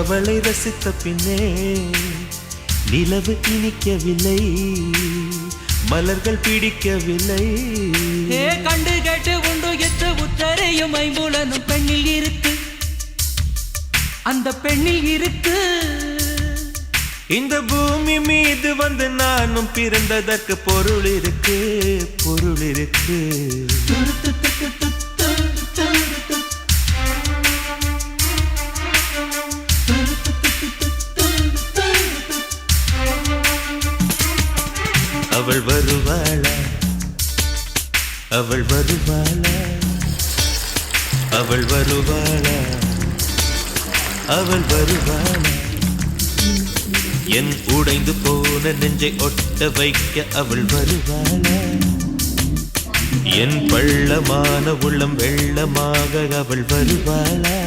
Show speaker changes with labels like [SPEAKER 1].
[SPEAKER 1] அவளை ரசித்த பின்னே நிலவு இனிக்கவில்லை, மலர்கள் பிடிக்கவில்லை.
[SPEAKER 2] கண்டு கேட்டு உண்டு எத்து உத்தரையும் ஐம்புலனும் பெண்ணில் இருக்கு, அந்த பெண்ணில் இருக்கு.
[SPEAKER 1] இந்த பூமி மீது வந்து நானும் பிறந்ததற்கு பொருள் இருக்கு, பொருள் இருக்கு. அவள் வருவாளா, அவள் வருவாளா, அவள் வருவாளா, அவள் வருவாளா. என் உடைந்து போன நெஞ்சை ஒட்ட வைக்க அவள் வருவாளா, என் பள்ளமான உள்ளம் வெள்ளமாக அவள் வருவாளா.